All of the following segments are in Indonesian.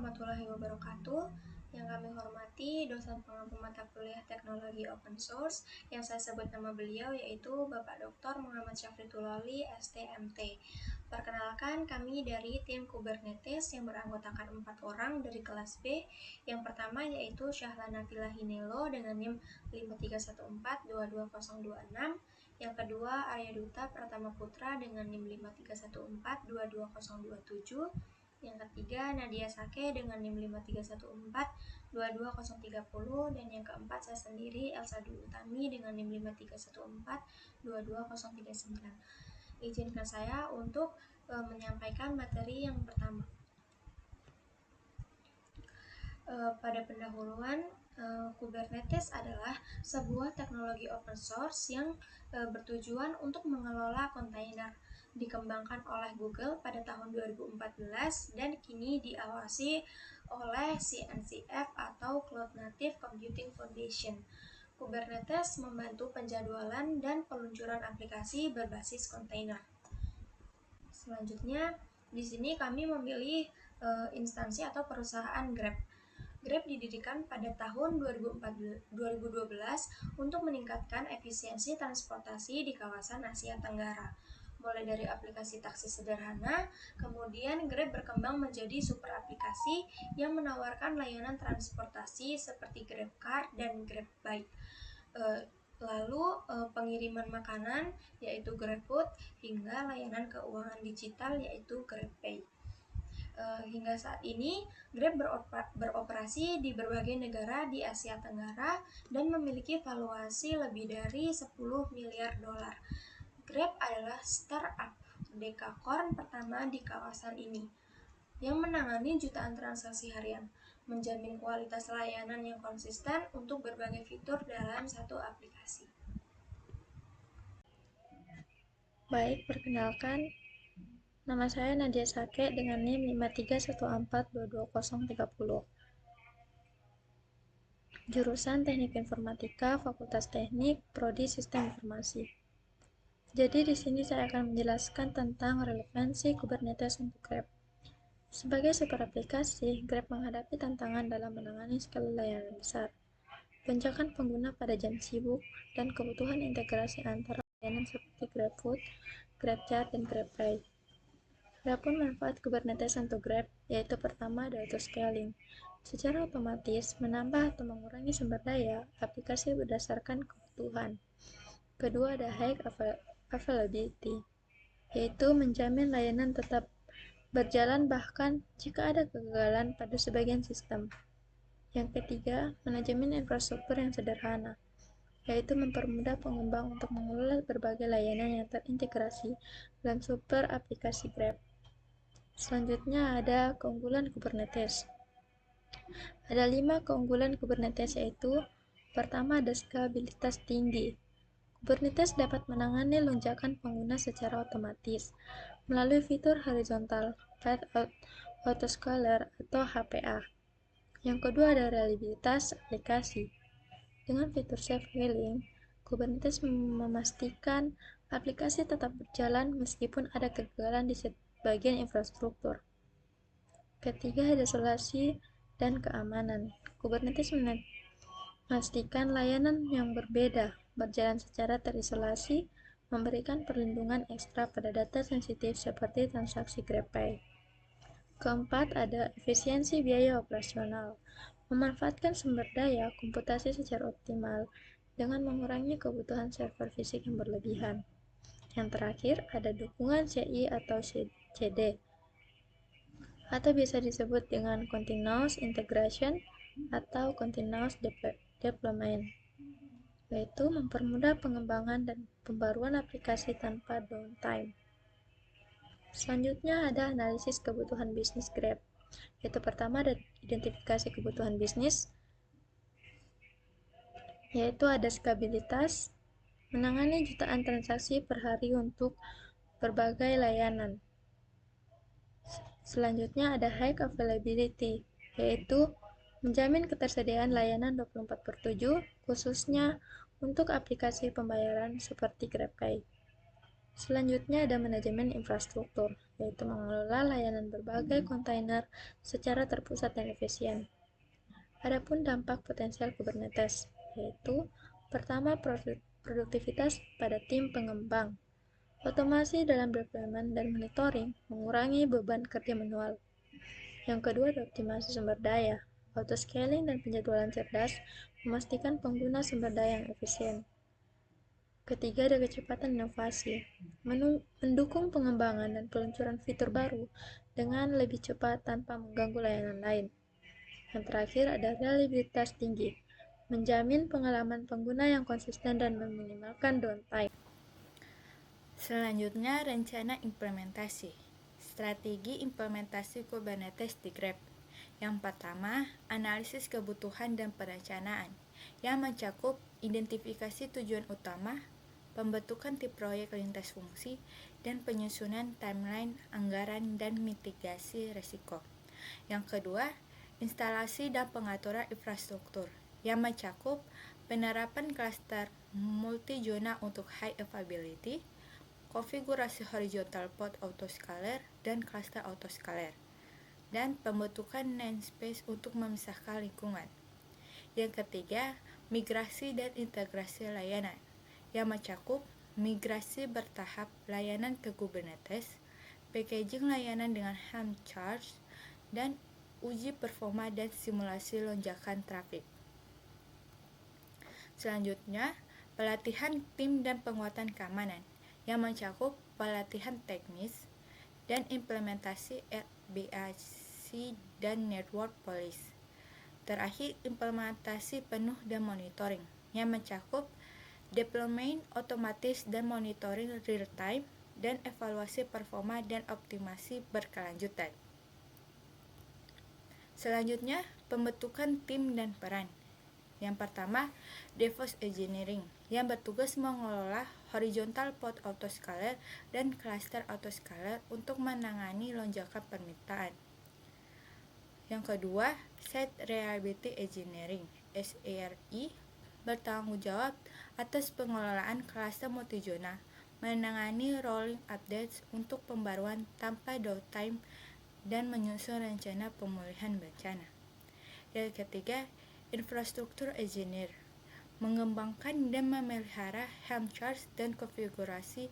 warahmatullahi wabarakatuh. Yang kami hormati dosen pengampu mata kuliah Teknologi Open Source yang saya sebut nama beliau yaitu Bapak Dr. Muhammad Syafrituloli, STMT. Perkenalkan, kami dari tim Kubernetes yang beranggotakan 4 orang dari kelas B. Yang pertama yaitu Syahlana Tilahinelo dengan NIM 531422026. Yang kedua Arya Duta Pratama Putra dengan NIM 531422027. Yang ketiga Nadia Sake dengan NIM 531422030. Dan yang keempat saya sendiri Elsa Dwi Utami dengan NIM 531422039. Izinkan saya untuk menyampaikan materi yang pertama. Pada pendahuluan, Kubernetes adalah sebuah teknologi open source yang bertujuan untuk mengelola kontainer. Dikembangkan oleh Google pada tahun 2014 dan kini diawasi oleh CNCF atau Cloud Native Computing Foundation. Kubernetes membantu penjadwalan dan peluncuran aplikasi berbasis kontainer. Selanjutnya, di sini kami memilih instansi atau perusahaan Grab. Grab didirikan pada tahun 2012 untuk meningkatkan efisiensi transportasi di kawasan Asia Tenggara. Mulai dari aplikasi taksi sederhana, kemudian Grab berkembang menjadi super aplikasi yang menawarkan layanan transportasi seperti GrabCar dan GrabBike. Lalu pengiriman makanan yaitu GrabFood hingga layanan keuangan digital yaitu GrabPay. Hingga saat ini Grab beroperasi di berbagai negara di Asia Tenggara dan memiliki valuasi lebih dari 10 miliar dolar. Grab adalah startup dekakorn pertama di kawasan ini yang menangani jutaan transaksi harian, menjamin kualitas layanan yang konsisten untuk berbagai fitur dalam satu aplikasi. Baik, perkenalkan, nama saya Nadia Sake dengan NIM 531422030. Jurusan Teknik Informatika, Fakultas Teknik, Prodi Sistem Informasi. Jadi di sini saya akan menjelaskan tentang relevansi Kubernetes untuk Grab. Sebagai super aplikasi, Grab menghadapi tantangan dalam menangani skala layanan besar, lonjakan pengguna pada jam sibuk, dan kebutuhan integrasi antara layanan seperti GrabFood, GrabCar, dan GrabPay. Adapun manfaat Kubernetes untuk Grab, yaitu pertama ada autoscaling. Secara otomatis, menambah atau mengurangi sumber daya aplikasi berdasarkan kebutuhan. Kedua ada high availability, yaitu menjamin layanan tetap berjalan bahkan jika ada kegagalan pada sebagian sistem. Yang ketiga, manajemen infrastruktur yang sederhana, yaitu mempermudah pengembang untuk mengelola berbagai layanan yang terintegrasi dalam super aplikasi Grab. Selanjutnya ada keunggulan Kubernetes. Ada 5 keunggulan Kubernetes yaitu pertama ada skalabilitas tinggi. Kubernetes dapat menangani lonjakan pengguna secara otomatis melalui fitur horizontal path autoscaler atau HPA. Yang kedua ada reliabilitas aplikasi. Dengan fitur self-healing, Kubernetes memastikan aplikasi tetap berjalan meskipun ada kegagalan di sebagian infrastruktur. Ketiga ada isolasi dan keamanan. Kubernetes memastikan layanan yang berbeda berjalan secara terisolasi, memberikan perlindungan ekstra pada data sensitif seperti transaksi GrabPay. Keempat, ada efisiensi biaya operasional. Memanfaatkan sumber daya komputasi secara optimal dengan mengurangi kebutuhan server fisik yang berlebihan. Yang terakhir, ada dukungan CI atau CD, atau bisa disebut dengan Continuous Integration atau Continuous Deployment, yaitu mempermudah pengembangan dan pembaruan aplikasi tanpa downtime. Selanjutnya ada analisis kebutuhan bisnis Grab, yaitu pertama ada identifikasi kebutuhan bisnis, yaitu ada skalabilitas, menangani jutaan transaksi per hari untuk berbagai layanan. Selanjutnya ada high availability, yaitu menjamin ketersediaan layanan 24/7 khususnya untuk aplikasi pembayaran seperti GrabPay. Selanjutnya ada manajemen infrastruktur, yaitu mengelola layanan berbagai kontainer secara terpusat dan efisien. Adapun dampak potensial Kubernetes, yaitu pertama, produktivitas pada tim pengembang. Otomasi dalam deployment dan monitoring mengurangi beban kerja manual. Yang kedua, ada optimasi sumber daya. Autoscaling dan penjadwalan cerdas memastikan pengguna sumber daya yang efisien. Ketiga, ada kecepatan inovasi, mendukung pengembangan dan peluncuran fitur baru dengan lebih cepat tanpa mengganggu layanan lain. Yang terakhir, ada reliabilitas tinggi, menjamin pengalaman pengguna yang konsisten dan meminimalkan downtime. Selanjutnya, rencana implementasi. Strategi implementasi Kubernetes di Grab. Yang pertama, analisis kebutuhan dan perencanaan, yang mencakup identifikasi tujuan utama, pembentukan tim proyek lintas fungsi, dan penyusunan timeline, anggaran, dan mitigasi risiko. Yang kedua, instalasi dan pengaturan infrastruktur, yang mencakup penerapan klaster multi-zona untuk high availability, konfigurasi horizontal pod autoscaler dan cluster autoscaler, dan pembentukan namespace untuk memisahkan lingkungan. Yang ketiga, migrasi dan integrasi layanan, yang mencakup migrasi bertahap layanan ke Kubernetes, packaging layanan dengan Helm charts, dan uji performa dan simulasi lonjakan trafik. Selanjutnya, pelatihan tim dan penguatan keamanan, yang mencakup pelatihan teknis dan implementasi RBAC dan network police. Terakhir, implementasi penuh dan monitoring, yang mencakup deployment otomatis dan monitoring real time dan evaluasi performa dan optimasi berkelanjutan. Selanjutnya, pembentukan tim dan peran. Yang pertama, DevOps Engineering, yang bertugas mengelola horizontal pod autoscaler dan cluster autoscaler untuk menangani lonjakan permintaan. Yang kedua, Site Reliability Engineering, SRE, bertanggung jawab atas pengelolaan cluster multizona, menangani rolling updates untuk pembaruan tanpa downtime, dan menyusun rencana pemulihan bencana. Yang ketiga, Infrastruktur Engineer, mengembangkan dan memelihara Helm charts dan konfigurasi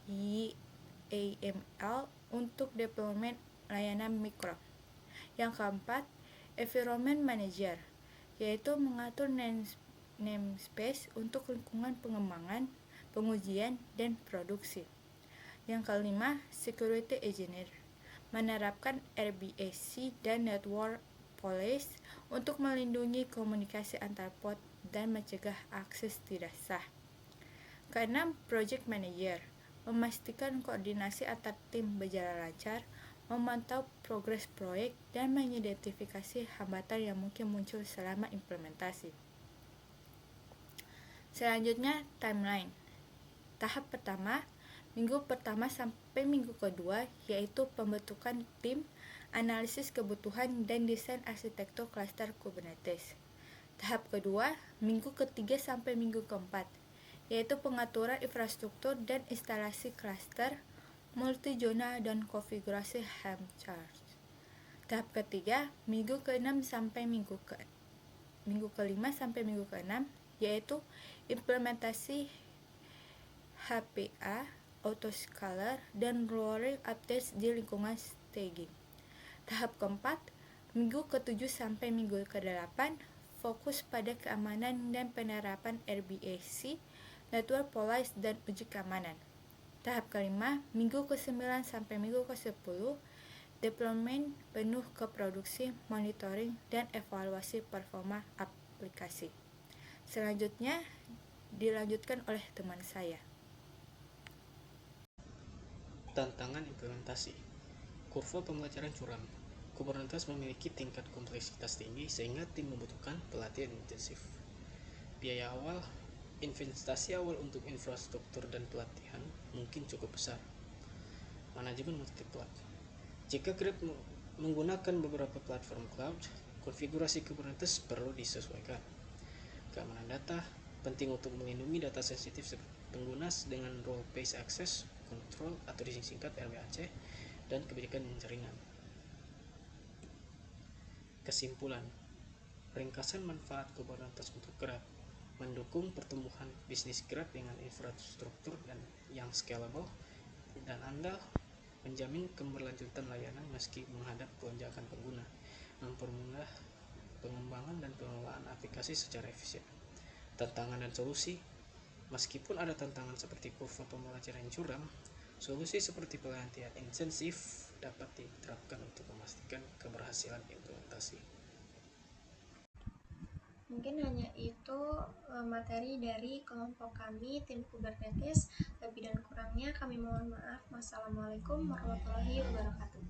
YAML untuk deployment layanan mikro. Yang keempat, Environment Manager, yaitu mengatur namespace untuk lingkungan pengembangan, pengujian, dan produksi. Yang kelima, Security Engineer, menerapkan RBAC dan network police untuk melindungi komunikasi antar pod dan mencegah akses tidak sah. Keenam, Project Manager, memastikan koordinasi antar tim berjalan lancar, memantau progres proyek, dan mengidentifikasi hambatan yang mungkin muncul selama implementasi. Selanjutnya, timeline. Tahap pertama, minggu pertama sampai minggu kedua, yaitu pembentukan tim, analisis kebutuhan, dan desain arsitektur klaster Kubernetes. Tahap kedua, minggu ketiga sampai minggu keempat, yaitu pengaturan infrastruktur dan instalasi klaster, multizona, dan konfigurasi Helm charts. Tahap ketiga, minggu ke-6 sampai minggu ke-5 sampai minggu ke-6, yaitu implementasi HPA, autoscaler, dan rolling updates di lingkungan staging. Tahap keempat, minggu ke-7 sampai minggu ke-8, fokus pada keamanan dan penerapan RBAC, network police, dan uji keamanan. Tahap kelima, minggu ke-9 sampai minggu ke-10, deployment penuh ke produksi, monitoring, dan evaluasi performa aplikasi. Selanjutnya, dilanjutkan oleh teman saya. Tantangan implementasi. Kurva pembelajaran curam. Kubernetes memiliki tingkat kompleksitas tinggi sehingga tim membutuhkan pelatihan intensif. Biaya awal, investasi awal untuk infrastruktur dan pelatihan mungkin cukup besar. Manajemen multi-cloud. Jika Grab menggunakan beberapa platform cloud, konfigurasi Kubernetes perlu disesuaikan. Keamanan data penting untuk melindungi data sensitif pengguna dengan role based access control atau disingkat RBAC, dan kebijakan jaringan. Kesimpulan, ringkasan manfaat Kubernetes untuk Grab mendukung pertumbuhan bisnis Grab dengan infrastruktur yang scalable dan andal, menjamin keberlanjutan layanan meski menghadap lonjakan pengguna, mempermudah pengembangan dan pengelolaan aplikasi secara efisien. Tantangan dan solusi, meskipun ada tantangan seperti kurva pembelajaran curam, solusi seperti pelatihan intensif dapat diterapkan untuk memastikan keberhasilan implementasi. Mungkin hanya itu materi dari kelompok kami, tim Kubernetes. Lebih dan kurangnya kami mohon maaf. Wassalamualaikum warahmatullahi wabarakatuh.